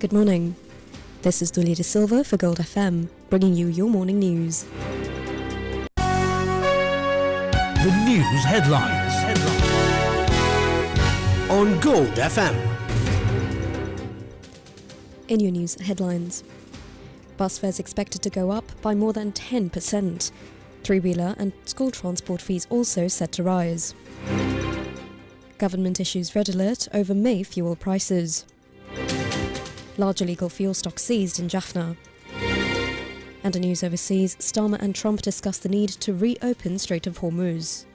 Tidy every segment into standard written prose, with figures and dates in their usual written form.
Good morning. This is Dulita Silva for Gold FM, bringing you your morning news. The news headlines on Gold FM. In your news headlines, bus fares expected to go up by more than 10%. Three-wheeler and school transport fees also set to rise. Government issues red alert over May fuel prices. Large illegal fuel stock seized in Jaffna. And in news overseas, Starmer and Trump discuss the need to reopen Strait of Hormuz.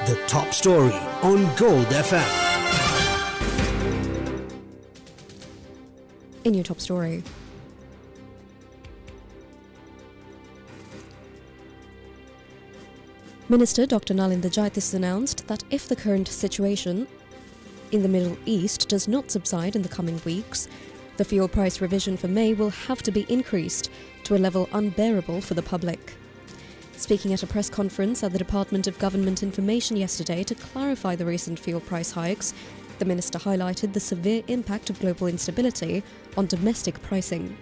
The top story on Gold FM. In your top story, Minister Dr. Nalinda Jaytis announced that if the current situation in the Middle East does not subside in the coming weeks, the fuel price revision for May will have to be increased to a level unbearable for the public. Speaking at a press conference at the Department of Government Information yesterday to clarify the recent fuel price hikes, the minister highlighted the severe impact of global instability on domestic pricing.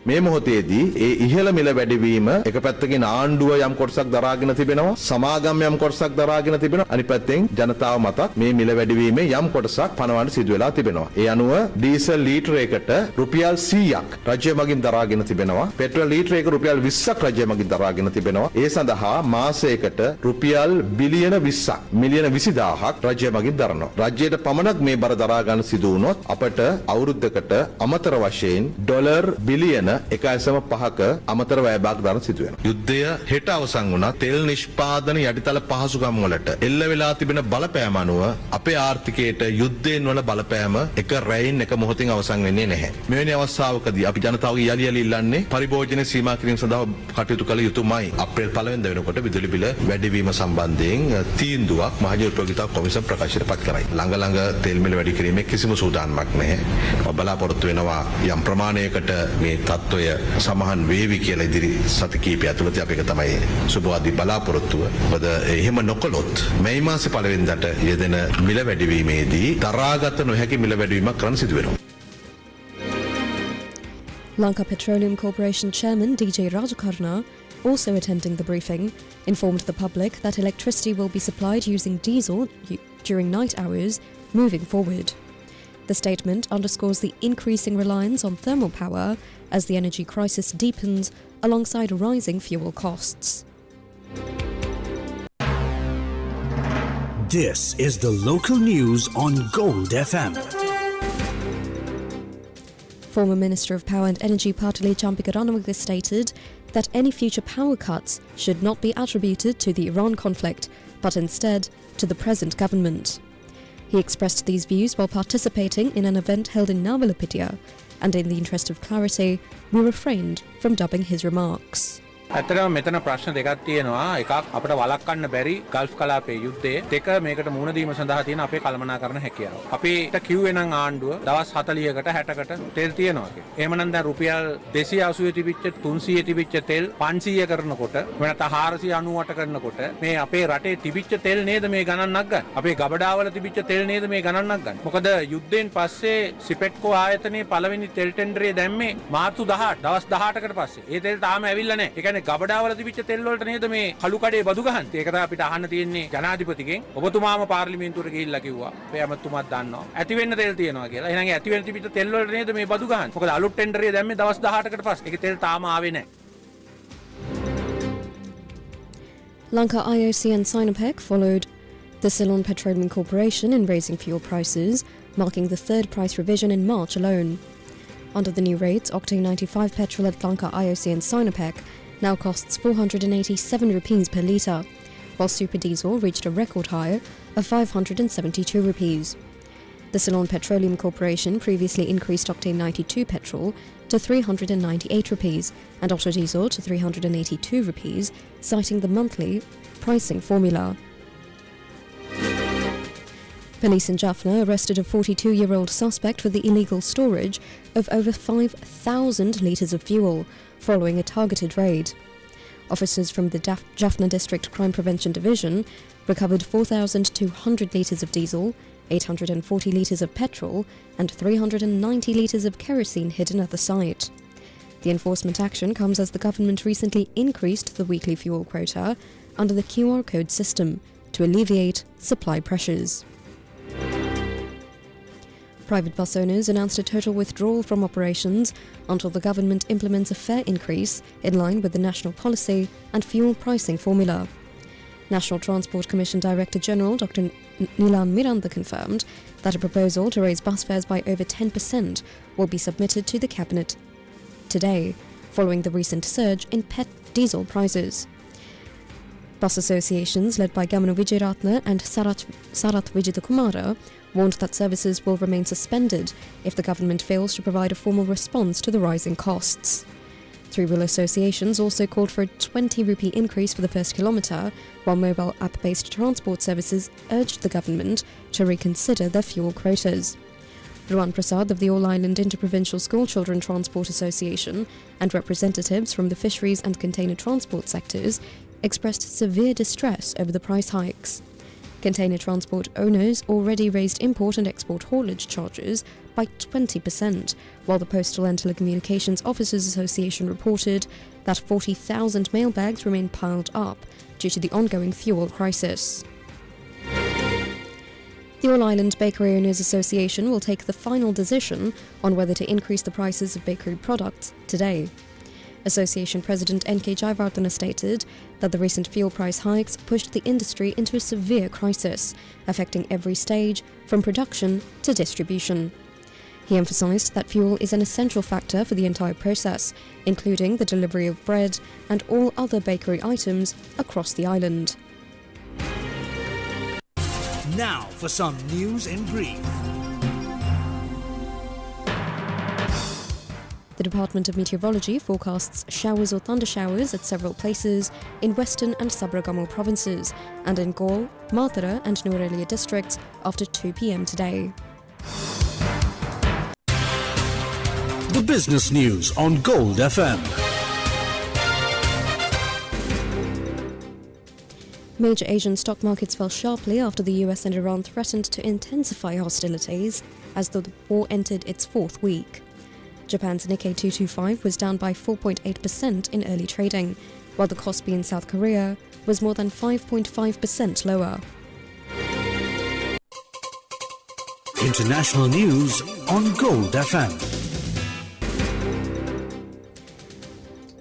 මේ මොහොතේදී ඒ ඉහළ මිල වැඩිවීම එක පැත්තකින් ආණ්ඩුව යම් කොටසක් දරාගෙන තිබෙනවා සමාගම් යම් කොටසක් දරාගෙන තිබෙනවා අනිත් පැත්තෙන් ජනතාව මතක් මේ මිල වැඩිවීමේ යම් කොටසක් පනවන්න සිදු වෙලා තිබෙනවා ඒ අනුව ඩීසල් ලීටර එකට රුපියල් 100ක් රජය මගින් දරාගෙන තිබෙනවා පෙට්‍රල් ලීටර එක රුපියල් 20ක් රජය මගින් දරාගෙන තිබෙනවා ඒ සඳහා මාසයකට රුපියල් බිලියන 20ක් මිලියන 20000ක් රජය මගින් දරනවා රජයට පමණක් මේ බර දරා ගන්න සිදු වුණොත් අපට අවුරුද්දකට අමතර වශයෙන් ඩොලර් බිලියන 1.5ක අමතර වැයබාක් දරන සිදු වෙනවා. යුද්ධය හෙට අවසන් වුණා තෙල් නිෂ්පාදන යටිතල පහසුකම් වලට එල්ල වෙලා තිබෙන බලපෑම අනුව අපේ ආර්ථිකයට යුද්ධයෙන් වල බලපෑම එක රැයින් එක මොහොතින් අවසන් වෙන්නේ නැහැ. මෙවැනි අවස්ථාවකදී අපි ජනතාවගේ යලි යලි ඉල්ලන්නේ පරිභෝජන සීමා කිරීම සඳහා කටයුතු කළ යුතුමයි. අප්‍රේල් 1 වෙනිදා වෙනකොට විදුලි බිල වැඩිවීම සම්බන්ධයෙන් තීන්දුවක් මහජන උපයෝගිතා කොමිසම ප්‍රකාශයට පත් කරයි. ළඟ තෙල් මිල වැඩි කිරීමේ කිසිම සූදානමක් නැහැ. බලාපොරොත්තු වෙනවා යම් ප්‍රමාණයකට මේ තත්ත්වය සමහන් වේවි කියලා ඉදිරි සති කිහිපය ඇතුළත අපි එක තමයි සුබවාදී බලාපොරොත්තුව. මොකද එහෙම නොකළොත් මේ මාසේ 1 වෙනිදාට යෙදෙන මිල වැඩිවීමේදී දරාගත නොහැකි මිල වැඩිවීමක් කරන්න සිදු වෙනවා. Lanka Petroleum Corporation Chairman DJ Rajakarna, also attending the briefing, informed the public that electricity will be supplied using diesel during night hours moving forward. The statement underscores the increasing reliance on thermal power as the energy crisis deepens alongside rising fuel costs. This is the local news on Gold FM. Former Minister of Power and Energy Patali Champikaranawiga stated that any future power cuts should not be attributed to the Iran conflict, but instead to the present government. He expressed these views while participating in an event held in Navalapitiya, and in the interest of clarity, we refrained from dubbing his remarks. ඇත්තටම මෙතන ප්‍රශ්න දෙකක් තියෙනවා එකක් අපිට වළක්වන්න බැරි gulf කලාපයේ යුද්ධය දෙක මේකට මුහුණ දීම සඳහා තියෙන අපේ කළමනාකරන හැකියාව. අපිට කිව්වේ නම් ආණ්ඩුව දවස් 40කට 60කට තෙල් තියනවා කියලා. එහෙමනම් දැන් රුපියල් 280 තිබිච්ච 300 තිබිච්ච තෙල් 500 කරනකොට වෙනත 498 කරනකොට මේ අපේ රටේ තිබිච්ච තෙල් නේද මේ ගණනක් ගන්න. අපේ ගබඩාවල තිබිච්ච තෙල් නේද මේ ගණනක් ගන්න. මොකද යුද්ධයෙන් පස්සේ සිපෙට්කෝ ආයතනයේ පළවෙනි තෙල් ටෙන්ඩරේ දැම්මේ මාර්තු 18 දවස් 18කට පස්සේ. ඒ තෙල් තාම ඇවිල්ලා නැහැ. ඒ කියන්නේ ගබඩාවල තිබිච්ච තෙල් වලට නේද මේ කළු කඩේ බදු ගහන්නේ. ඒක තමයි අපිට අහන්න තියෙන්නේ ජනාධිපතිගෙන්. ඔබතුමාම පාර්ලිමේන්තුවට ගිහිල්ලා කිව්වා. අපේ ඇමතුමාත් දන්නවා. ඇති වෙන්න තෙල් තියනවා කියලා. එහෙනම් ඇති වෙන්න තිබිච්ච තෙල් වලට නේද මේ බදු ගහන්නේ. මොකද අලුත් ටෙන්ඩරේ දැම්මේ දවස් 18කට පස්සේ. ඒක තෙල් තාම ආවේ නැහැ. Lanka IOC and Sinopec followed the Ceylon Petroleum Corporation in raising fuel prices, marking the third price revision in March alone. Under the new rates, octane 95 petrol at Lanka IOC and Sinopec now costs 487 rupees per litre, while super diesel reached a record high of 572 rupees. The Ceylon Petroleum Corporation previously increased octane 92 petrol to 398 rupees and autodiesel to 382 rupees, citing the monthly pricing formula. Police in Jaffna arrested a 42-year-old suspect for the illegal storage of over 5,000 litres of fuel following a targeted raid. Officers from the Jaffna District Crime Prevention Division recovered 4,200 litres of diesel, 840 litres of petrol and 390 litres of kerosene hidden at the site. The enforcement action comes as the government recently increased the weekly fuel quota under the QR code system to alleviate supply pressures. Private bus owners announced a total withdrawal from operations until the government implements a fare increase in line with the national policy and fuel pricing formula. National Transport Commission Director General Dr. Nilan Miranda confirmed that a proposal to raise bus fares by over 10% will be submitted to the Cabinet today, following the recent surge in diesel prices. Bus associations led by Gamana Wijeratne and Sarath Vijithakumara warned that services will remain suspended if the government fails to provide a formal response to the rising costs. Three-wheel associations also called for a 20 rupee increase for the first kilometre, while mobile app-based transport services urged the government to reconsider their fuel quotas. Ruan Prasad of the All-Ireland Interprovincial School Children Transport Association and representatives from the fisheries and container transport sectors expressed severe distress over the price hikes. Container transport owners already raised import and export haulage charges by 20%, while the Postal and Telecommunications Officers Association reported that 40,000 mailbags remain piled up due to the ongoing fuel crisis. The All-Ireland Bakery Owners Association will take the final decision on whether to increase the prices of bakery products today. Association President N.K. Jayawardena stated that the recent fuel price hikes pushed the industry into a severe crisis, affecting every stage, from production to distribution. He emphasised that fuel is an essential factor for the entire process, including the delivery of bread and all other bakery items across the island. Now for some news in brief. The Department of Meteorology forecasts showers or thundershowers at several places in Western and Sabragamo provinces and in Gaul, Martara and Norelia districts after 2 p.m. today. The business news on Gold FM. Major Asian stock markets fell sharply after the US and Iran threatened to intensify hostilities as the war entered its fourth week. Japan's Nikkei 225 was down by 4.8% in early trading, while the Kospi in South Korea was more than 5.5% lower. International news on Gold FM.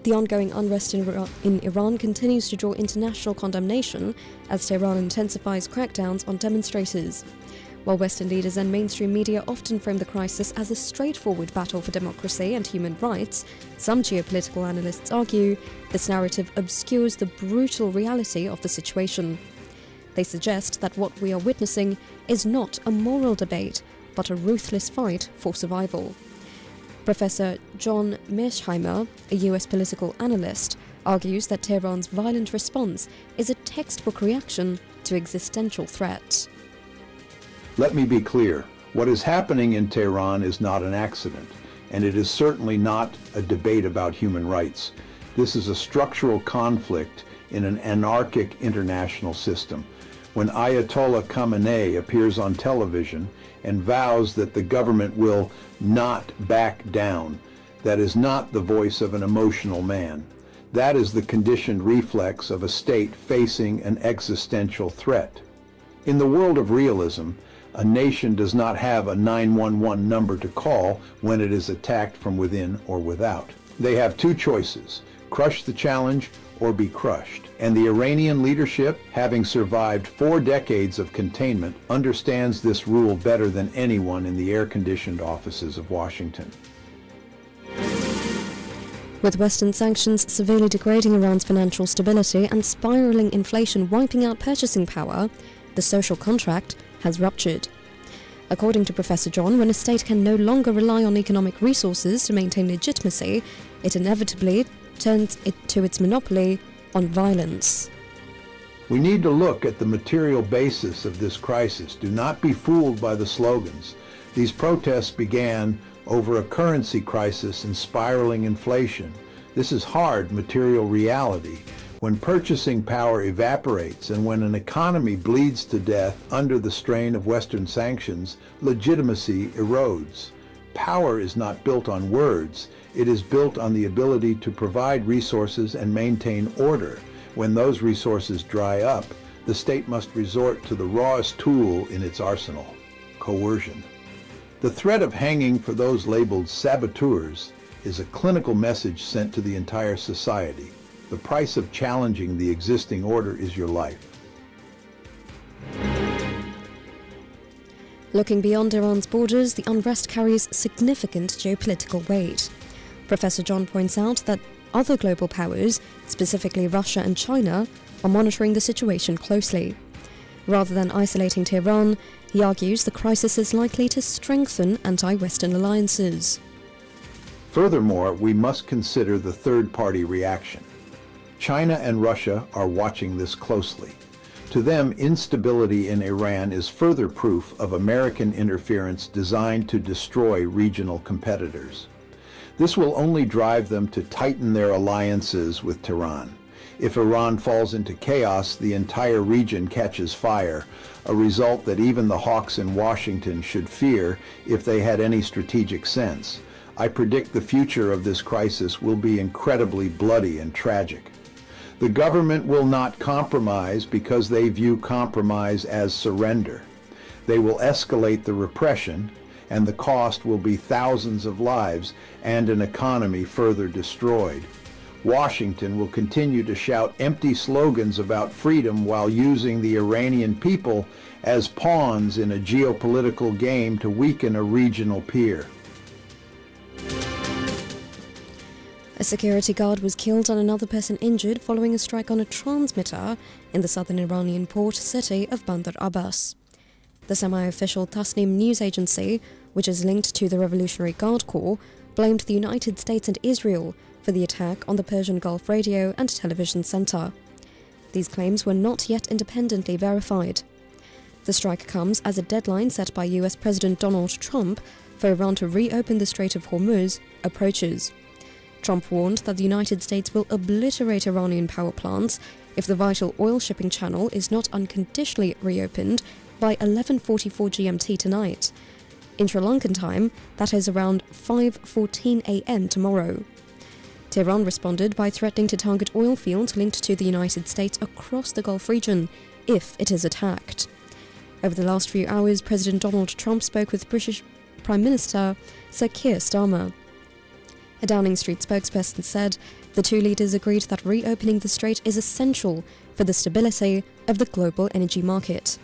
The ongoing unrest in Iran continues to draw international condemnation as Tehran intensifies crackdowns on demonstrators. While Western leaders and mainstream media often frame the crisis as a straightforward battle for democracy and human rights, some geopolitical analysts argue this narrative obscures the brutal reality of the situation. They suggest that what we are witnessing is not a moral debate, but a ruthless fight for survival. Professor John Mearsheimer, a US political analyst, argues that Tehran's violent response is a textbook reaction to existential threat. Let me be clear. What is happening in Tehran is not an accident, and it is certainly not a debate about human rights. This is a structural conflict in an anarchic international system. When Ayatollah Khamenei appears on television and vows that the government will not back down, that is not the voice of an emotional man. That is the conditioned reflex of a state facing an existential threat. In the world of realism, a nation does not have a 911 number to call when it is attacked from within or without. They have two choices: crush the challenge or be crushed. And the Iranian leadership, having survived 4 decades of containment, understands this rule better than anyone in the air-conditioned offices of Washington. With Western sanctions severely degrading Iran's financial stability and spiraling inflation wiping out purchasing power, the social contract has ruptured. According to Professor John, when a state can no longer rely on economic resources to maintain legitimacy, it inevitably turns it to its monopoly on violence. We need to look at the material basis of this crisis. Do not be fooled by the slogans. These protests began over a currency crisis and spiraling inflation. This is hard material reality. When purchasing power evaporates and when an economy bleeds to death under the strain of Western sanctions, legitimacy erodes. Power is not built on words. It is built on the ability to provide resources and maintain order. When those resources dry up, the state must resort to the rawest tool in its arsenal, coercion. The threat of hanging for those labeled saboteurs is a clinical message sent to the entire society. The price of challenging the existing order is your life. Looking beyond Iran's borders, the unrest carries significant geopolitical weight. Professor John points out that other global powers, specifically Russia and China, are monitoring the situation closely. Rather than isolating Tehran, he argues the crisis is likely to strengthen anti-Western alliances. Furthermore, we must consider the third-party reaction. China and Russia are watching this closely. To them, instability in Iran is further proof of American interference designed to destroy regional competitors. This will only drive them to tighten their alliances with Tehran. If Iran falls into chaos, the entire region catches fire, a result that even the hawks in Washington should fear if they had any strategic sense. I predict the future of this crisis will be incredibly bloody and tragic. The government will not compromise because they view compromise as surrender. They will escalate the repression, and the cost will be thousands of lives and an economy further destroyed. Washington will continue to shout empty slogans about freedom while using the Iranian people as pawns in a geopolitical game to weaken a regional peer. A security guard was killed and another person injured following a strike on a transmitter in the southern Iranian port city of Bandar Abbas. The semi-official Tasnim news agency, which is linked to the Revolutionary Guard Corps, blamed the United States and Israel for the attack on the Persian Gulf Radio and Television Center. These claims were not yet independently verified. The strike comes as a deadline set by US President Donald Trump for Iran to reopen the Strait of Hormuz approaches. Trump warned that the United States will obliterate Iranian power plants if the vital oil shipping channel is not unconditionally reopened by 11:44 GMT tonight. In Sri Lankan time, that is around 5:14 a.m. tomorrow. Tehran responded by threatening to target oil fields linked to the United States across the Gulf region if it is attacked. Over the last few hours, President Donald Trump spoke with British Prime Minister Sir Keir Starmer. A Downing Street spokesperson said the two leaders agreed that reopening the strait is essential for the stability of the global energy market.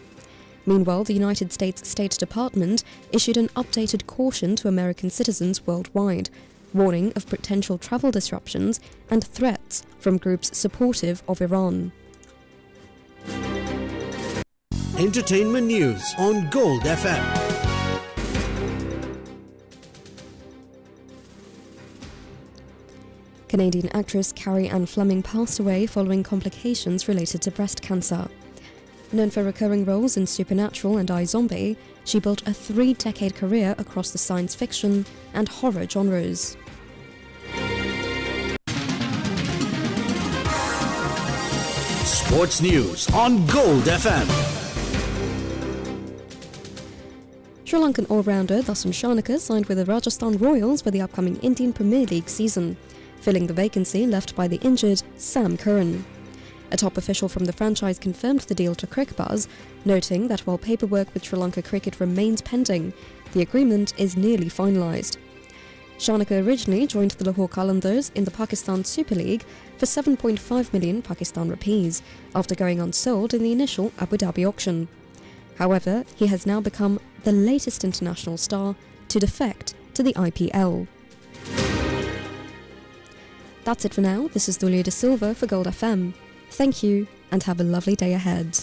Meanwhile, the United States State Department issued an updated caution to American citizens worldwide, warning of potential travel disruptions and threats from groups supportive of Iran. Entertainment news on Gold FM. Canadian actress Carrie Ann Fleming passed away following complications related to breast cancer. Known for recurring roles in Supernatural and iZombie, she built a 3-decade career across the science fiction and horror genres. Sports news on Gold FM. Sri Lankan all-rounder Dasun Shanaka signed with the Rajasthan Royals for the upcoming Indian Premier League season, filling the vacancy left by the injured Sam Curran. A top official from the franchise confirmed the deal to Crickbuzz, noting that while paperwork with Sri Lanka Cricket remains pending, the agreement is nearly finalised. Shanaka originally joined the Lahore Qalandars in the Pakistan Super League for 7.5 million Pakistan rupees, after going unsold in the initial Abu Dhabi auction. However, he has now become the latest international star to defect to the IPL. That's it for now. This is Dulia De Silva for Gold FM. Thank you, and have a lovely day ahead.